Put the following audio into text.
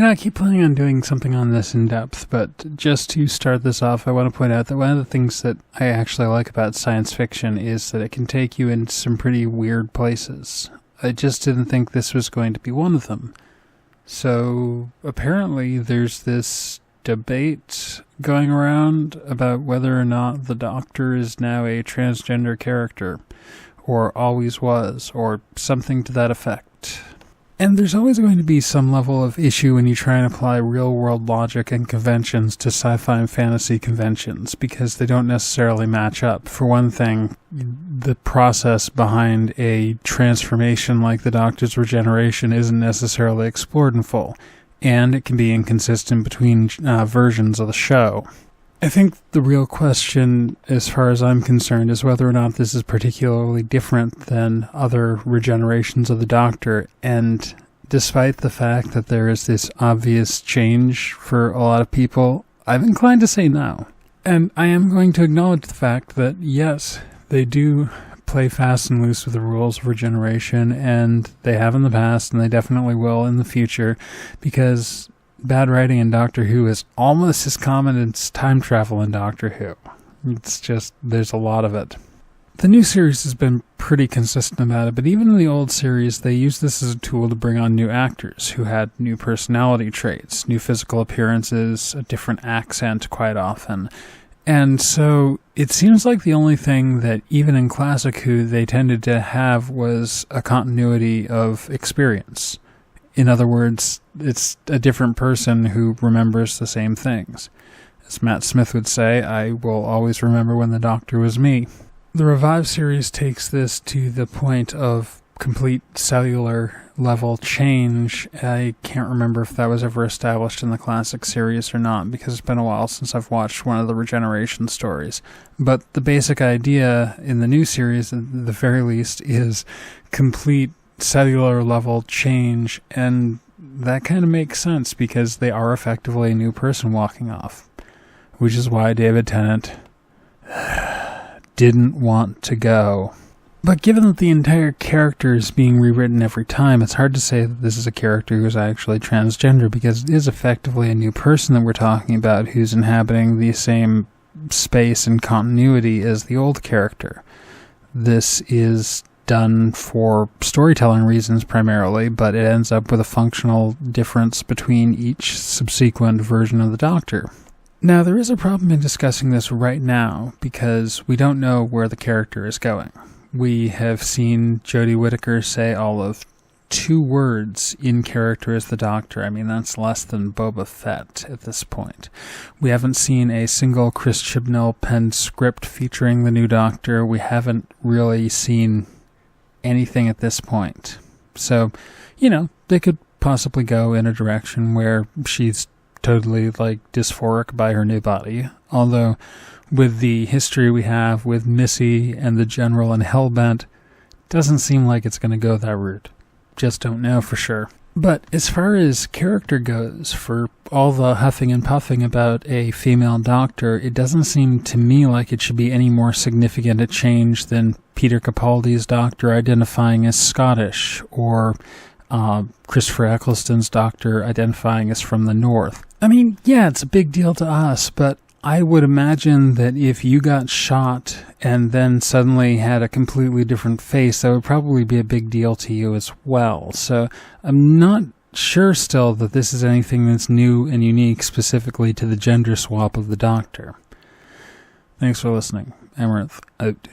I keep planning on doing something on this in depth, but just to start this off, I want to point out that one of the things that I actually like about science fiction is that it can take you into some pretty weird places. I just didn't think this was going to be one of them. So apparently there's this debate going around about whether or not the Doctor is now a transgender character, or always was, or something to that effect. And there's always going to be some level of issue when you try and apply real-world logic and conventions to sci-fi and fantasy conventions, because they don't necessarily match up. For one thing, the process behind a transformation like the Doctor's regeneration isn't necessarily explored in full, and it can be inconsistent between versions of the show. I think the real question, as far as I'm concerned, is whether or not this is particularly different than other regenerations of the Doctor, and despite the fact that there is this obvious change for a lot of people, I'm inclined to say no. And I am going to acknowledge the fact that, yes, they do play fast and loose with the rules of regeneration, and they have in the past, and they definitely will in the future, because bad writing in Doctor Who is almost as common as time travel in Doctor Who. It's just, there's a lot of it. The new series has been pretty consistent about it, but even in the old series, they used this as a tool to bring on new actors who had new personality traits, new physical appearances, a different accent quite often. And so it seems like the only thing that even in Classic Who they tended to have was a continuity of experience. In other words, it's a different person who remembers the same things. As Matt Smith would say, I will always remember when the Doctor was me. The Revive series takes this to the point of complete cellular level change. I can't remember if that was ever established in the classic series or not, because it's been a while since I've watched one of the regeneration stories. But the basic idea in the new series, at the very least, is complete cellular level change, and that kind of makes sense because they are effectively a new person walking off, which is why David Tennant didn't want to go. But given that the entire character is being rewritten every time, it's hard to say that this is a character who's actually transgender, because it is effectively a new person that we're talking about who's inhabiting the same space and continuity as the old character. This is done for storytelling reasons primarily, but it ends up with a functional difference between each subsequent version of the Doctor. Now, there is a problem in discussing this right now, because we don't know where the character is going. We have seen Jodie Whittaker say all of 2 words in character as the Doctor. I mean, that's less than Boba Fett at this point. We haven't seen a single Chris Chibnall penned script featuring the new Doctor. We haven't really seen anything at this point. So, they could possibly go in a direction where she's totally, dysphoric by her new body. Although, with the history we have with Missy and the General and Hellbent, doesn't seem like it's going to go that route. Just don't know for sure. But as far as character goes, for all the huffing and puffing about a female Doctor, it doesn't seem to me like it should be any more significant a change than Peter Capaldi's Doctor identifying as Scottish, or Christopher Eccleston's Doctor identifying as from the North. I mean, yeah, it's a big deal to us, but I would imagine that if you got shot and then suddenly had a completely different face, that would probably be a big deal to you as well. So I'm not sure still that this is anything that's new and unique specifically to the gender swap of the Doctor. Thanks for listening. Amaranth, out.